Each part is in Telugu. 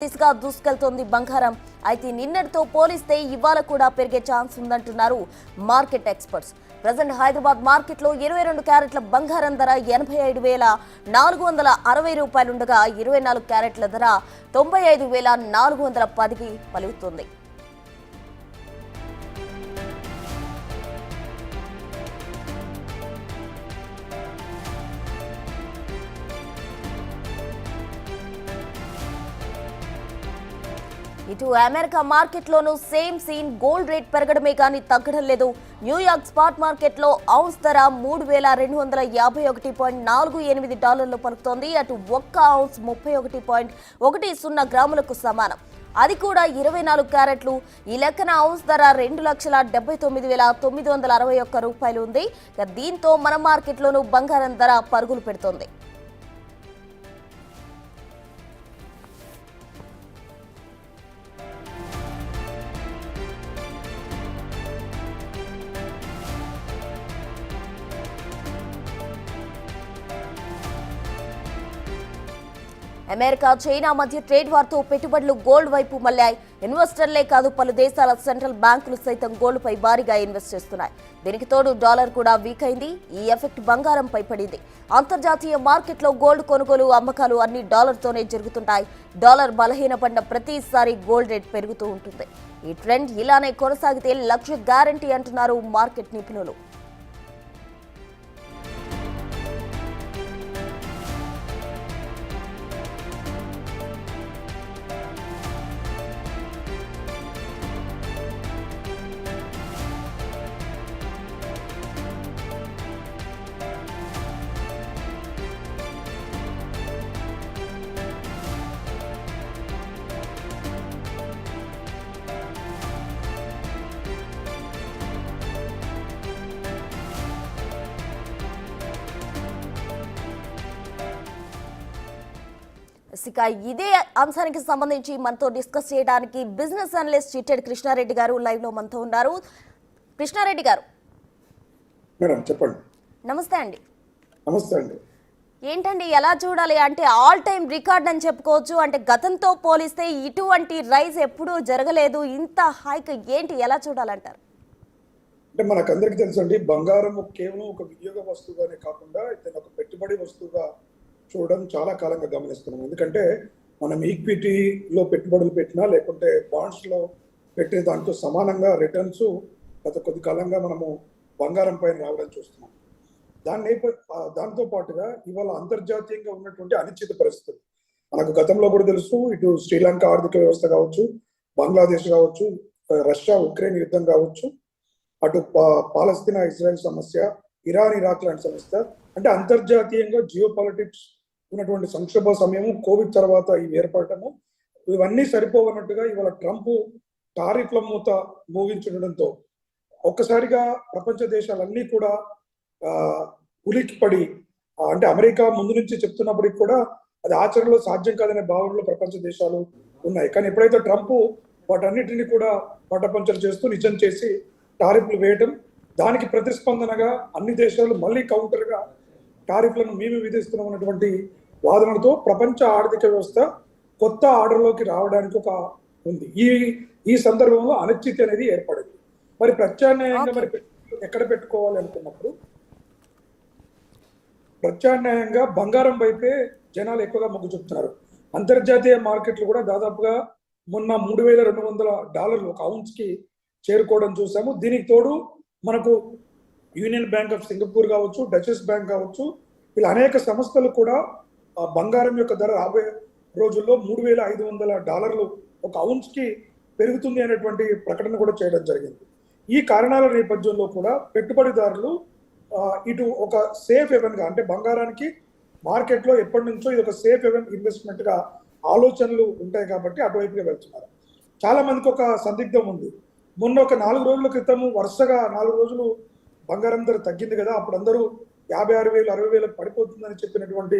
దిశగా దూసుకెళ్తోంది బంగారం. అయితే నిన్నటితో పోలిస్తే ఇవాళ కూడా పెరిగే ఛాన్స్ ఉందంటున్నారు మార్కెట్ ఎక్స్పర్ట్స్. ప్రజెంట్ హైదరాబాద్ మార్కెట్లో 22 క్యారెట్ల బంగారం ధర 85,460 రూపాయలుండగా 24 క్యారెట్ల ధర 95,410కి పలుకుతుంది. ఇటు అమెరికా మార్కెట్లోనూ సేమ్ సీన్. గోల్డ్ రేట్ పెరగడమే కానీ తగ్గడం లేదు. న్యూయార్క్ స్పాట్ మార్కెట్లో ఔన్స్ ధర $3,251.48 పలుకుతోంది. అటు ఒక్క ఔన్స్ 31.10 గ్రాములకు సమానం. అది కూడా 24 క్యారెట్లు. ఈ లెక్కన ఔన్స్ ధర 2,79,961 రూపాయలు ఉంది. దీంతో మన మార్కెట్లోనూ బంగారం ధర పరుగులు పెడుతోంది. అమెరికా చైనా మధ్య ట్రేడ్ వార్తో పెట్టుబడులు గోల్డ్ వైపు మళ్లాయి. ఇన్వెస్టర్లే కాదు, పలు దేశాల సెంట్రల్ బ్యాంకులు సైతం గోల్డ్ పై భారీగా ఇన్వెస్ట్ చేస్తున్నాయి. దీనికి తోడు డాలర్ కూడా వీక్ అయింది. ఈ ఎఫెక్ట్ బంగారంపై పడింది. అంతర్జాతీయ మార్కెట్లో గోల్డ్ కొనుగోలు అమ్మకాలు అన్ని డాలర్తోనే జరుగుతుంటాయి. డాలర్ బలహీనపడిన ప్రతిసారి గోల్డ్ రేట్ పెరుగుతూ ఉంటుంది. ఈ ట్రెండ్ ఇలానే కొనసాగితే లక్ష గ్యారంటీ అంటున్నారు మార్కెట్ నిపుణులు. ఇక ఇదే అంశానికి సంబంధించి మనతో డిస్కస్ చేయడానికి బిజినెస్ అనలిస్ట్ చిట్టెడ్ కృష్ణారెడ్డి గారు లైవ్ లో మనతో ఉన్నారు. కృష్ణారెడ్డి గారు, మేడం చెప్పండి. నమస్తే అండి. నమస్తే అండి. ఏంటండి ఎలా చూడాలి అంటే ఆల్ టైమ్ రికార్డ్ అని చెప్పుకోవచ్చు. అంటే గతంతో పోలిస్తే ఇటువంటి రైజ్ ఎప్పుడూ జరగలేదు. ఇంత హైక్ ఏంటి, ఎలా చూడాలంటారు? అంటే మనకందరికీ తెలుసు అండి, బంగారం కేవలం ఒక వినియోగ వస్తువుగానే కాకుండా ఇతను ఒక పెట్టుబడి వస్తువుగా చూడడం చాలా కాలంగా గమనిస్తున్నాం. ఎందుకంటే మనం ఈక్విటీలో పెట్టుబడులు పెట్టినా లేకుంటే బాండ్స్లో పెట్టే దాంతో సమానంగా రిటర్న్స్ గత కొద్ది కాలంగా మనము బంగారం పైన రావడం చూస్తున్నాం. దాంతో పాటుగా ఇవాళ అంతర్జాతీయంగా ఉన్నటువంటి అనిశ్చిత పరిస్థితులు మనకు గతంలో కూడా తెలుసు. ఇటు శ్రీలంక ఆర్థిక వ్యవస్థ కావచ్చు, బంగ్లాదేశ్ కావచ్చు, రష్యా ఉక్రెయిన్ యుద్ధం కావచ్చు, అటు పాలస్తీనా ఇజ్రాయెల్ సమస్య, ఇరాన్ ఇరాక్ లాంటి సమస్య, అంటే అంతర్జాతీయంగా జియో పాలిటిక్స్ ఉన్నటువంటి సంక్షోభ సమయము, కోవిడ్ తర్వాత ఇవి ఏర్పడటము, ఇవన్నీ సరిపోవన్నట్టుగా ఇవాళ ట్రంప్ టారిఫ్ల మూత మోగించడంతో ఒక్కసారిగా ప్రపంచ దేశాలన్నీ కూడా ఉలిక్కిపడి, అంటే అమెరికా ముందు నుంచి చెప్తున్నప్పటికి కూడా అది ఆచరణలో సాధ్యం కాదనే భావనలో ప్రపంచ దేశాలు ఉన్నాయి. కానీ ఎప్పుడైతే ట్రంప్ వాటన్నిటిని కూడా పట్టపంచలు చేస్తూ నిజం చేసి టారిఫ్లు వేయడం, దానికి ప్రతిస్పందనగా అన్ని దేశాలు మళ్ళీ కౌంటర్గా టారిఫ్లను మేము విధిస్తున్నామన్నటువంటి వాదనలతో ప్రపంచ ఆర్థిక వ్యవస్థ కొత్త ఆర్డర్లోకి రావడానికి ఒక ఉంది. ఈ సందర్భంలో అనిశ్చితి అనేది ఏర్పడింది. మరి ప్రత్యామ్నాయంగా మరి ఎక్కడ పెట్టుకోవాలి అనుకున్నప్పుడు ప్రత్యామ్నాయంగా బంగారం వైపే జనాలు ఎక్కువగా మొగ్గు చూపుతున్నారు. అంతర్జాతీయ మార్కెట్లు కూడా దాదాపుగా మొన్న $3,200 ఒక ఔన్స్ కి చేరుకోవడం చూసాము. దీనికి తోడు మనకు యూనియన్ బ్యాంక్ ఆఫ్ సింగపూర్ కావచ్చు, డచెస్ బ్యాంక్ కావచ్చు, ఇలా అనేక సంస్థలు కూడా బంగారం యొక్క ధర రాబోయే రోజుల్లో $3,500 ఒక ఔన్స్ కి పెరుగుతుంది అనేటువంటి ప్రకటన కూడా చేయడం జరిగింది. ఈ కారణాల నేపథ్యంలో కూడా పెట్టుబడిదారులు ఇటు ఒక సేఫ్ హెవెన్ గా, అంటే బంగారానికి మార్కెట్లో ఎప్పటి నుంచో ఇది ఒక సేఫ్ హెవెన్ ఇన్వెస్ట్మెంట్ గా ఆలోచనలు ఉంటాయి కాబట్టి అటువైపుగా వెళ్తున్నారు. చాలా మందికి ఒక సందిగ్ధం ఉంది. మొన్న ఒక 4 రోజుల క్రితం వరుసగా 4 రోజులు బంగారం ధర తగ్గింది కదా, అప్పుడు అందరూ 56,000 60,000 పడిపోతుందని చెప్పినటువంటి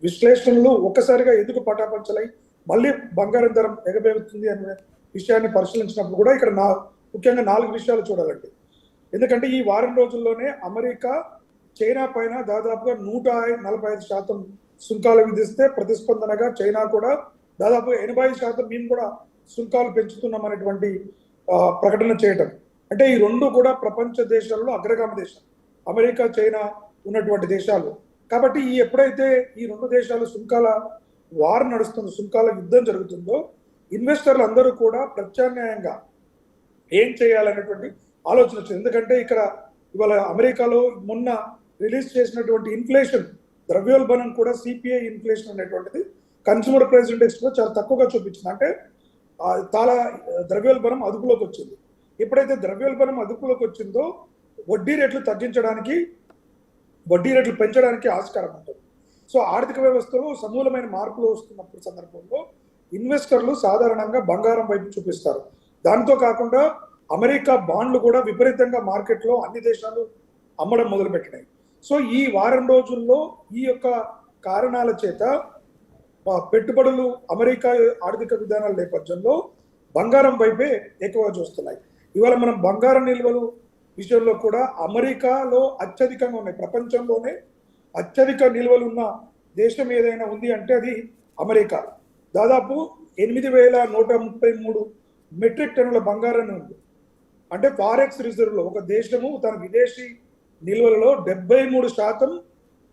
విశ్లేషణలు ఒక్కసారిగా ఎందుకు పటాపంచలై మళ్ళీ బంగారం ధర ఎగబెగుతుంది అనే విషయాన్ని పరిశీలించినప్పుడు కూడా ఇక్కడ ముఖ్యంగా 4 విషయాలు చూడాలండి. ఎందుకంటే ఈ వారం రోజుల్లోనే అమెరికా చైనా పైన దాదాపుగా 145% సుంకాలు విధిస్తే ప్రతిస్పందనగా చైనా కూడా దాదాపు 85% మేము కూడా సుంకాలు పెంచుతున్నాం అనేటువంటి ప్రకటన చేయటం. అంటే ఈ రెండు కూడా ప్రపంచ దేశాలలో అగ్రగామి దేశాలు, అమెరికా చైనా ఉన్నటువంటి దేశాలు. కాబట్టి ఎప్పుడైతే ఈ రెండు దేశాలు సుంకాల వార్ నడుస్తుందో, సుంకాల యుద్ధం జరుగుతుందో, ఇన్వెస్టర్లు అందరూ కూడా ప్రత్యామ్నాయంగా ఏం చేయాలనేటువంటి ఆలోచన వచ్చింది. ఎందుకంటే ఇక్కడ ఇవాళ అమెరికాలో మొన్న రిలీజ్ చేసినటువంటి ఇన్ఫ్లేషన్, ద్రవ్యోల్బణం కూడా సిపిఐ ఇన్ఫ్లేషన్ అనేటువంటిది కన్స్యూమర్ ప్రైస్ ఇండెక్స్ కూడా చాలా తక్కువగా చూపించింది. అంటే చాలా ద్రవ్యోల్బణం అదుపులోకి వచ్చింది. ఎప్పుడైతే ద్రవ్యోల్బణం అదుపులోకి వచ్చిందో వడ్డీ రేట్లు తగ్గించడానికి, వడ్డీ రేట్లు పెంచడానికి ఆస్కారం ఉంటుంది. సో ఆర్థిక వ్యవస్థలో సమూలమైన మార్పులు వస్తున్నప్పుడు సందర్భంలో ఇన్వెస్టర్లు సాధారణంగా బంగారం వైపు చూపిస్తారు. దాంతో కాకుండా అమెరికా బాండ్లు కూడా విపరీతంగా మార్కెట్లో అన్ని దేశాలు అమ్మడం మొదలుపెట్టినాయి. సో ఈ వారం రోజుల్లో ఈ యొక్క కారణాల చేత పెట్టుబడులు అమెరికా ఆర్థిక విధానాల నేపథ్యంలో బంగారం వైపే ఎక్కువగా చూస్తున్నాయి. ఇవాళ మనం బంగారం నిల్వలు విషయంలో కూడా అమెరికాలో అత్యధికంగా ఉన్నాయి. ప్రపంచంలోనే అత్యధిక నిల్వలు ఉన్న దేశం ఏదైనా ఉంది అంటే అది అమెరికా. దాదాపు 8,133 మెట్రిక్ టన్నుల బంగారాన్ని ఉంది. అంటే ఫారెక్స్ రిజర్వ్లో ఒక దేశము తన విదేశీ నిల్వలలో 73%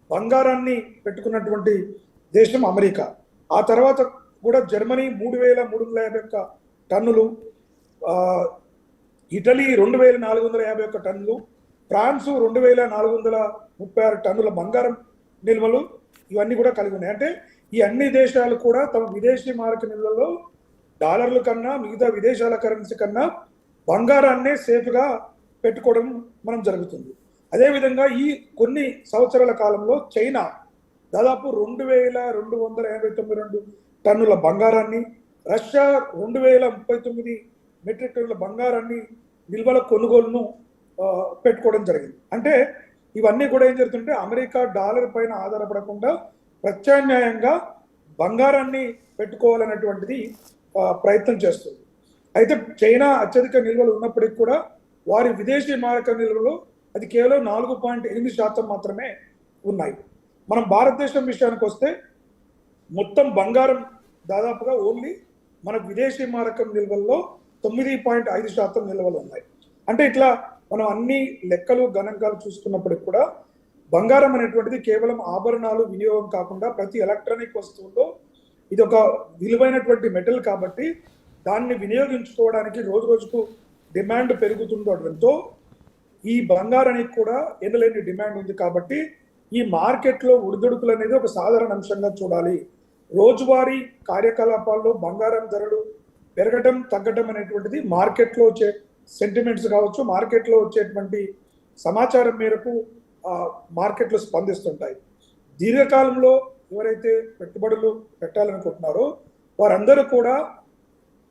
బంగారాన్ని పెట్టుకున్నటువంటి దేశం అమెరికా. ఆ తర్వాత కూడా జర్మనీ 3,351 టన్నులు, ఇటలీ 2,451 టన్నులు, ఫ్రాన్స్ 2,436 టన్నుల బంగారం నిల్వలు ఇవన్నీ కూడా కలిగి ఉన్నాయి. అంటే ఈ అన్ని దేశాలు కూడా తమ విదేశీ మారక నిల్వలో డాలర్ల కన్నా మిగతా విదేశాల కరెన్సీ కన్నా బంగారాన్నే సేఫ్గా పెట్టుకోవడం మనం జరుగుతుంది. అదేవిధంగా ఈ కొన్ని సంవత్సరాల కాలంలో చైనా దాదాపు 2,289 టన్నుల బంగారాన్ని, రష్యా 2,039 మెట్రిక్ టన్నుల బంగారాన్ని నిల్వల కొనుగోలును పెట్టుకోవడం జరిగింది. అంటే ఇవన్నీ కూడా ఏం జరుగుతుంటే అమెరికా డాలర్ పైన ఆధారపడకుండా ప్రత్యామ్నాయంగా బంగారాన్ని పెట్టుకోవాలనేటువంటిది ప్రయత్నం చేస్తుంది. అయితే చైనా అత్యధిక నిల్వలు ఉన్నప్పటికీ కూడా వారి విదేశీ మారక నిల్వలు అది కేవలం 4.8% మాత్రమే ఉన్నాయి. మనం భారతదేశం విషయానికి వస్తే మొత్తం బంగారం దాదాపుగా ఓన్లీ మన విదేశీ మారకం నిల్వల్లో 9.5% నిల్వలు ఉన్నాయి. అంటే ఇట్లా మనం అన్ని లెక్కలు గణాంకాలు చూసుకున్నప్పటికి కూడా బంగారం అనేటువంటిది కేవలం ఆభరణాలు వినియోగం కాకుండా ప్రతి ఎలక్ట్రానిక్ వస్తువుల్లో ఇది ఒక విలువైనటువంటి మెటల్ కాబట్టి దాన్ని వినియోగించుకోవడానికి రోజు రోజుకు డిమాండ్ పెరుగుతుండటంతో ఈ బంగారానికి కూడా ఎనలేని డిమాండ్ ఉంది. కాబట్టి ఈ మార్కెట్లో ఒడిదుడుకులు అనేది ఒక సాధారణ అంశంగా చూడాలి. రోజువారీ కార్యకలాపాల్లో బంగారం ధరలు పెరగటం తగ్గటం అనేటువంటిది మార్కెట్లో వచ్చే సెంటిమెంట్స్ కావచ్చు, మార్కెట్లో వచ్చేటువంటి సమాచారం మేరకు మార్కెట్లు స్పందిస్తుంటాయి. దీర్ఘకాలంలో ఎవరైతే పెట్టుబడులు పెట్టాలనుకుంటున్నారో వారందరూ కూడా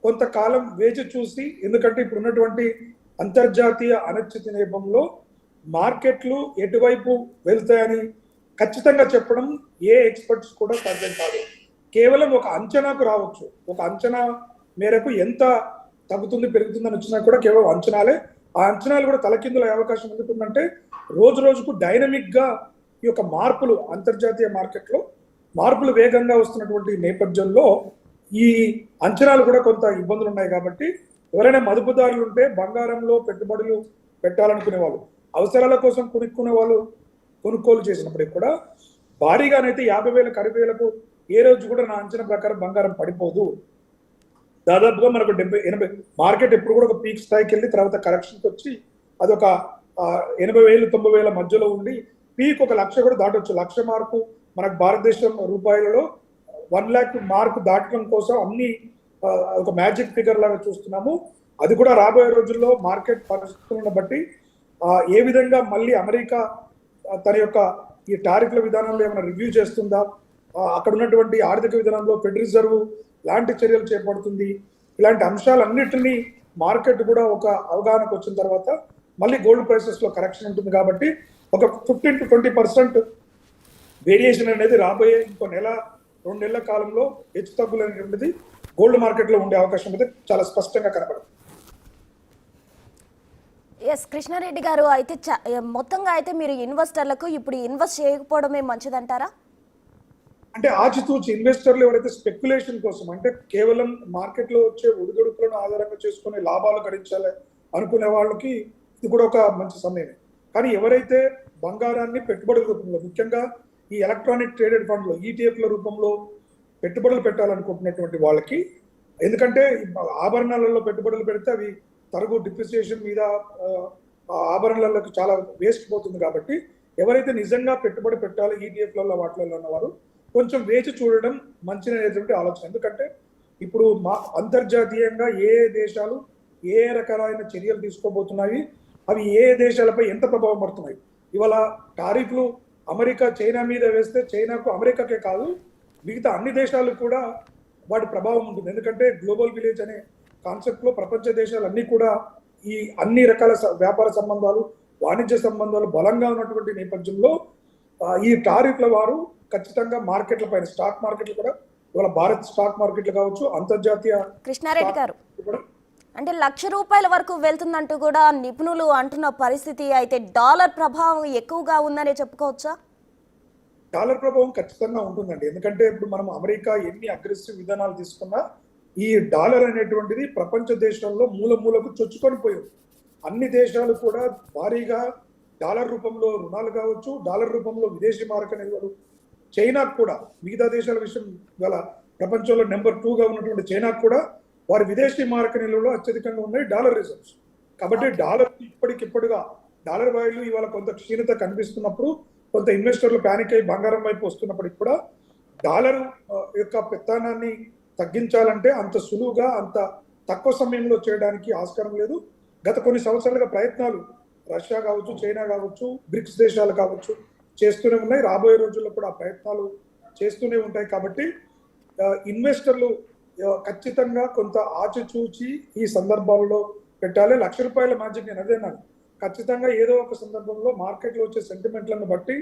కొంతకాలం వేచి చూసి, ఎందుకంటే ఇప్పుడు ఉన్నటువంటి అంతర్జాతీయ అనిశ్చిత నేపథ్యంలో మార్కెట్లు ఎటువైపు వెళ్తాయని ఖచ్చితంగా చెప్పడం ఏ ఎక్స్పర్ట్స్ కూడా సాధ్యం కాదు. కేవలం ఒక అంచనాకు రావచ్చు. ఒక అంచనా మేరకు ఎంత తగ్గుతుంది పెరుగుతుందని వచ్చినా కూడా కేవలం అంచనాలే. ఆ అంచనాలు కూడా తలకిందులయ్యే అవకాశం ఎందుకుందంటే రోజు రోజుకు డైనమిక్గా ఈ యొక్క మార్పులు, అంతర్జాతీయ మార్కెట్లో మార్పులు వేగంగా వస్తున్నటువంటి నేపథ్యంలో ఈ అంచనాలు కూడా కొంత ఇబ్బందులు ఉన్నాయి. కాబట్టి ఎవరైనా మదుపుదారులు ఉంటే బంగారంలో పెట్టుబడులు పెట్టాలనుకునే వాళ్ళు, అవసరాల కోసం కొనుక్కునే వాళ్ళు కొనుగోలు చేసినప్పటికీ కూడా భారీగానైతే 50,000 40,000కు ఏ రోజు కూడా నా అంచనా ప్రకారం బంగారం పడిపోదు. దాదాపుగా మనకు 70-80 మార్కెట్ ఎప్పుడు కూడా ఒక పీక్ స్థాయికి వెళ్ళి తర్వాత కరెక్షన్కి వచ్చి అదొక 80,000-90,000 మధ్యలో ఉండి పీక్ 1,00,000 కూడా దాటొచ్చు. 1,00,000 మార్కు మనకు భారతదేశం రూపాయలలో 1,00,000 మార్కు దాటడం కోసం అన్ని ఒక మ్యాజిక్ ఫిగర్ లాగా చూస్తున్నాము. అది కూడా రాబోయే రోజుల్లో మార్కెట్ పరిస్థితులను బట్టి ఏ విధంగా మళ్ళీ అమెరికా తన యొక్క ఈ టారిఫ్ల విధానంలో ఏమైనా రివ్యూ చేస్తుందా, అక్కడ ఉన్నటువంటి ఆర్థిక విధానంలో ఫెడ్ రిజర్వ్ లాంటి చర్యలు చేపడుతుంది, ఇలాంటి అంశాలన్నిటినీ మార్కెట్ కూడా ఒక అవగాహనకు వచ్చిన తర్వాత మళ్ళీ గోల్డ్ ప్రైసెస్లో కరెక్షన్ ఉంటుంది. కాబట్టి ఒక 15-20% వేరియేషన్ అనేది రాబోయే ఇంకో 1-2 నెలల కాలంలో హెచ్చు తగ్గులు అనేటువంటిది గోల్డ్ మార్కెట్లో ఉండే అవకాశం అయితే చాలా స్పష్టంగా కనబడుతుంది. ఎస్ కృష్ణారెడ్డి గారు, అయితే మొత్తంగా అయితే మీరు ఇన్వెస్టర్లకు ఇప్పుడు ఇన్వెస్ట్ చేయకపోవడమే మంచిదంటారా? అంటే ఆచితూచి ఇన్వెస్టర్లు ఎవరైతే స్పెక్యులేషన్ కోసం అంటే కేవలం మార్కెట్లో వచ్చే ఒడిదుడుకులను ఆధారంగా చేసుకుని లాభాలు గడించాలి అనుకునే వాళ్ళకి ఇది కూడా ఒక మంచి సమయమే. కానీ ఎవరైతే బంగారాన్ని పెట్టుబడుల రూపంలో ముఖ్యంగా ఈ ఎలక్ట్రానిక్ ట్రేడెడ్ ఫండ్లో ఈటీఎఫ్ల రూపంలో పెట్టుబడులు పెట్టాలనుకుంటున్నటువంటి వాళ్ళకి, ఎందుకంటే ఆభరణాలలో పెట్టుబడులు పెడితే అవి తరుగు డిప్రిసియేషన్ మీద ఆభరణాలకు చాలా వేస్ట్ పోతుంది. కాబట్టి ఎవరైతే నిజంగా పెట్టుబడి పెట్టాలో ఈటీఎఫ్లలో వాటిలలో ఉన్నవారు కొంచెం వేచి చూడడం మంచిదనేటువంటి ఆలోచన. ఎందుకంటే ఇప్పుడు అంతర్జాతీయంగా ఏ దేశాలు ఏ రకాలైన చర్యలు తీసుకోబోతున్నాయి, అవి ఏ దేశాలపై ఎంత ప్రభావం పడుతున్నాయి. ఇవాళ టారిఫ్లు అమెరికా చైనా మీద వేస్తే చైనాకు అమెరికాకే కాదు మిగతా అన్ని దేశాలకు కూడా వాటి ప్రభావం ఉంటుంది. ఎందుకంటే గ్లోబల్ విలేజ్ అనే కాన్సెప్ట్లో ప్రపంచ దేశాలన్నీ కూడా ఈ అన్ని రకాల వ్యాపార సంబంధాలు వాణిజ్య సంబంధాలు బలంగా ఉన్నటువంటి నేపథ్యంలో ఈ టారిఫ్ల వారు ఖచ్చితంగా మార్కెట్ల పైన స్టాక్ మార్కెట్లు కూడా ఇవాళ భారత్ స్టాక్ మార్కెట్లు కావచ్చు అంతర్జాతీయ కృష్ణారెడ్డి గారు అంటే ₹1,00,000 వరకు వెళ్తుందంటూ కూడా నిపుణులు అంటున్న పరిస్థితి అయితే డాలర్ ప్రభావం ఎక్కువగా ఉందనే చెప్పుకోవచ్చా? డాలర్ ప్రభావం ఖచ్చితంగా ఉంటుందండి. ఎందుకంటే ఇప్పుడు మనం అమెరికా ఎన్ని అగ్రెసివ్ విధానాలు తీసుకున్నా ఈ డాలర్ అనేటువంటిది ప్రపంచ దేశాల్లో మూలకు చొచ్చుకొని పోయింది. అన్ని దేశాలు కూడా భారీగా డాలర్ రూపంలో రుణాలు కావచ్చు, డాలర్ రూపంలో విదేశీ మారక నిల్వలు, చైనాకు కూడా మిగతా దేశాల విషయం గల ప్రపంచంలో నెంబర్ 2గా ఉన్నటువంటి చైనాకు కూడా వారి విదేశీ మారక నిల్వలో అత్యధికంగా ఉన్నాయి డాలర్ రిజర్వ్స్. కాబట్టి డాలర్ ఇప్పటికిప్పుడుగా డాలర్ వాల్యూ ఇవాళ కొంత క్షీణత కనిపిస్తున్నప్పుడు కొంత ఇన్వెస్టర్లు ప్యానిక్ అయ్యి బంగారం వైపు వస్తున్నప్పటికి కూడా డాలర్ యొక్క పెత్తనాన్ని తగ్గించాలంటే అంత సులువుగా అంత తక్కువ సమయంలో చేయడానికి ఆస్కారం లేదు. గత కొన్ని సంవత్సరాలుగా ప్రయత్నాలు రష్యా కావచ్చు, చైనా కావచ్చు, బ్రిక్స్ దేశాలు కావచ్చు చేస్తూనే ఉన్నాయి. రాబోయే రోజుల్లో కూడా ఆ ప్రయత్నాలు చేస్తూనే ఉంటాయి. కాబట్టి ఇన్వెస్టర్లు ఖచ్చితంగా కొంత ఆచిచూచి ఈ సందర్భాలలో పెట్టాలి. ₹1,00,000 మ్యాజిక్ నేను అదేనాను. ఖచ్చితంగా ఏదో ఒక సందర్భంలో మార్కెట్లో వచ్చే సెంటిమెంట్లను బట్టి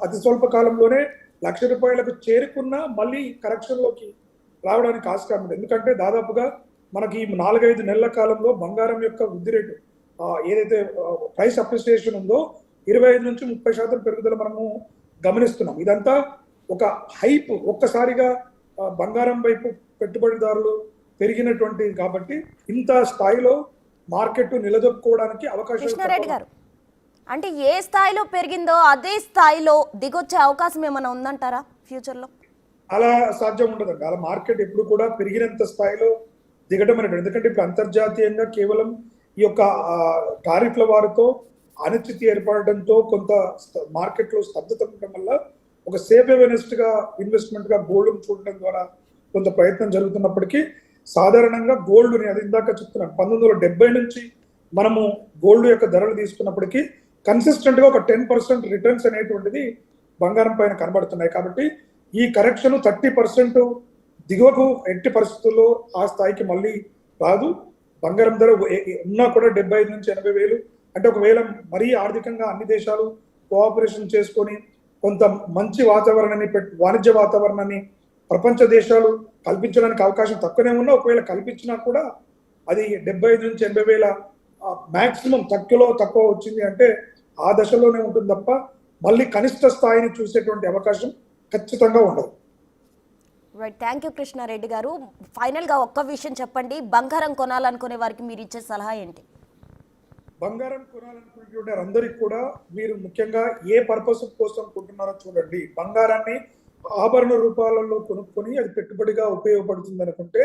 అతి స్వల్ప కాలంలోనే ₹1,00,000 చేరుకున్నా మళ్ళీ కరెక్షన్లోకి రావడానికి ఆస్కారం ఉంది. ఎందుకంటే దాదాపుగా మనకి ఈ 4-5 నెలల కాలంలో బంగారం యొక్క వృద్ధి రేటు ఏదైతే ప్రైస్ అప్రిసియేషన్ ఉందో 25 నుంచి 30% పెరుగుదల మనము గమనిస్తున్నాం. ఇదంతా ఒక హైప్ ఒక్కసారిగా బంగారం వైపు పెట్టుబడిదారులు పెరిగినటువంటి కాబట్టి ఇంత స్థాయిలో మార్కెట్ నిలదొక్కుకోవడానికి అవకాశం. కృష్ణారెడ్డి గారు అంటే ఏ స్థాయిలో పెరిగిందో అదే స్థాయిలో దిగొచ్చే అవకాశం ఏమైనా ఉందంటారా ఫ్యూచర్లో? అలా సాధ్యం ఉండదండి. అలా మార్కెట్ ఎప్పుడు కూడా పెరిగినంత స్థాయిలో దిగడం అనేది. ఎందుకంటే ఇప్పుడు అంతర్జాతీయంగా కేవలం ఈ యొక్క టారిఫ్ల వారితో అనిశ్చితి ఏర్పడడంతో కొంత మార్కెట్లో స్తబ్దత ఉండడం వల్ల ఒక సేఫ్ హెవెనెస్ట్ గా ఇన్వెస్ట్మెంట్ గా గోల్డ్ చూడడం ద్వారా కొంత ప్రయత్నం జరుగుతున్నప్పటికీ సాధారణంగా గోల్డ్ అది ఇందాక చెప్తున్నాను 1970 నుంచి మనము గోల్డ్ యొక్క ధరలు తీసుకున్నప్పటికీ కన్సిస్టెంట్ గా ఒక 10% రిటర్న్స్ అనేటువంటిది బంగారం పైన కనబడుతున్నాయి. కాబట్టి ఈ కరెక్షన్ 30% దిగువకు ఎట్టి పరిస్థితుల్లో ఆ స్థాయికి మళ్ళీ రాదు. బంగారం ధర ఉన్నా కూడా 75 నుంచి 80 వేలు అంటే ఒకవేళ మరీ ఆర్థికంగా అన్ని దేశాలు కోఆపరేషన్ చేసుకొని కొంత మంచి వాతావరణాన్ని వాణిజ్య వాతావరణాన్ని ప్రపంచ దేశాలు కల్పించడానికి అవకాశం తక్కువనే ఉన్నా ఒకవేళ కల్పించినా కూడా అది 75 నుంచి 80 వేల మాక్సిమం తక్కువ వచ్చింది అంటే ఆ దశలోనే ఉంటుంది తప్ప మళ్ళీ కనిష్ట స్థాయిని చూసేటువంటి అవకాశం ఖచ్చితంగా ఉండదు. రైట్, థ్యాంక్ యూ కృష్ణారెడ్డి గారు. ఫైనల్గా ఒక్క విషయం చెప్పండి, బంగారం కొనాలనుకునే వారికి మీరు ఇచ్చే సలహా ఏంటి? బంగారం కొనాలనుకునే అందరికి కూడా మీరు ముఖ్యంగా ఏ పర్పస్ కోసం కొంటున్నారో చూడండి. బంగారాన్ని ఆభరణ రూపాలలో కొనుక్కొని అది పెట్టుబడిగా ఉపయోగపడుతుంది అనుకుంటే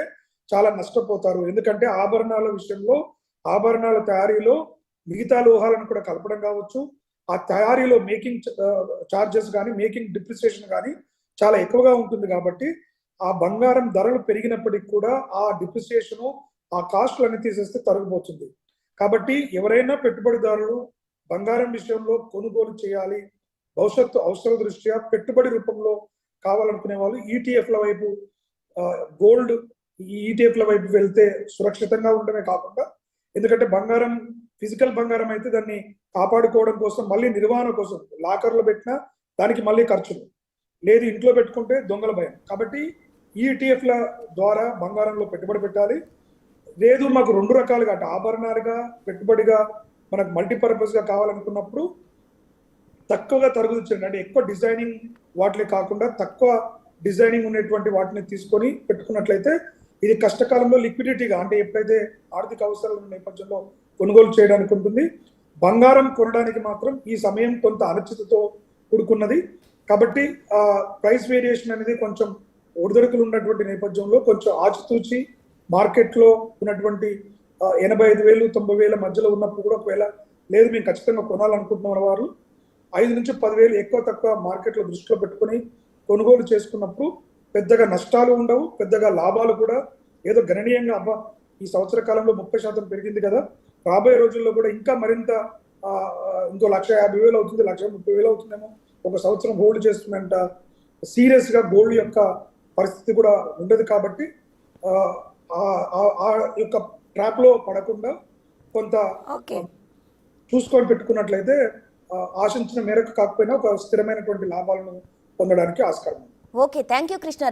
చాలా నష్టపోతారు. ఎందుకంటే ఆభరణాల విషయంలో ఆభరణాల తయారీలో మిగతా లోహాలను కూడా కలపడం కావచ్చు, ఆ తయారీలో మేకింగ్ చార్జెస్ కానీ మేకింగ్ డిప్రిసియేషన్ కానీ చాలా ఎక్కువగా ఉంటుంది. కాబట్టి ఆ బంగారం ధరలు పెరిగినప్పటికీ కూడా ఆ డిప్రిసియేషన్ ఆ కాస్ట్లు అన్ని తీసేస్తే తరిగిపోతుంది. కాబట్టి ఎవరైనా పెట్టుబడిదారులు బంగారం విషయంలో కొనుగోలు చేయాలి, భవిష్యత్తు అవసరాల దృష్ట్యా పెట్టుబడి రూపంలో కావాలనుకునే వాళ్ళు ఈటీఎఫ్ల వైపు గోల్డ్ ఈటీఎఫ్ల వైపు వెళ్తే సురక్షితంగా ఉండడమే కాకుండా, ఎందుకంటే బంగారం ఫిజికల్ బంగారం అయితే దాన్ని కాపాడుకోవడం కోసం మళ్ళీ నిర్వహణ కోసం లాకర్లో పెట్టినా దానికి మళ్ళీ ఖర్చులు లేదు, ఇంట్లో పెట్టుకుంటే దొంగల భయం. కాబట్టి ఈటీఎఫ్ల ద్వారా బంగారంలో పెట్టుబడి పెట్టాలి. లేదు మాకు 2 రకాలుగా అంటే ఆభరణాలుగా పెట్టుబడిగా మనకు మల్టీపర్పస్ గా కావాలనుకున్నప్పుడు తక్కువగా తరగతి చెందిన అంటే ఎక్కువ డిజైనింగ్ వాటిని కాకుండా తక్కువ డిజైనింగ్ ఉన్నటువంటి వాటిని తీసుకొని పెట్టుకున్నట్లయితే ఇది కష్టకాలంలో లిక్విడిటీగా అంటే ఎప్పుడైతే ఆర్థిక అవసరాలు ఉన్న నేపథ్యంలో కొనుగోలు చేయడానికి ఉంటుంది. బంగారం కొనడానికి మాత్రం ఈ సమయం కొంత అనిశ్చితతో కూడుకున్నది కాబట్టి ప్రైస్ వేరియేషన్ అనేది కొంచెం ఒడిదొడుకులు ఉన్నటువంటి నేపథ్యంలో కొంచెం ఆచితూచి మార్కెట్లో ఉన్నటువంటి 85,000 90,000 మధ్యలో ఉన్నప్పుడు కూడా ఒకవేళ లేదు మేము ఖచ్చితంగా కొనాలనుకుంటున్న వారు 5 నుంచి 10,000 ఎక్కువ తక్కువ మార్కెట్లో దృష్టిలో పెట్టుకొని కొనుగోలు చేసుకున్నప్పుడు పెద్దగా నష్టాలు ఉండవు, పెద్దగా లాభాలు కూడా ఏదో గణనీయంగా అబ్బా ఈ సంవత్సర కాలంలో 30% పెరిగింది కదా, రాబోయే రోజుల్లో కూడా ఇంకా మరింత ఇంకో 1,50,000 అవుతుంది, 1,30,000 అవుతుందేమో, ఒక సంవత్సరం హోల్డ్ చేస్తున్నంత సీరియస్ గా గోల్డ్ యొక్క పరిస్థితి కూడా ఉండదు. కాబట్టి ఆ యొక్క ట్రాప్ లో పడకుండా కొంత చూసుకొని పెట్టుకున్నట్లయితే ఆశించిన మేరకు కాకపోయినా ఒక స్థిరమైనటువంటి లాభాలను పొందడానికి ఆస్కారం ఉంది. Okay, thank you Krishna.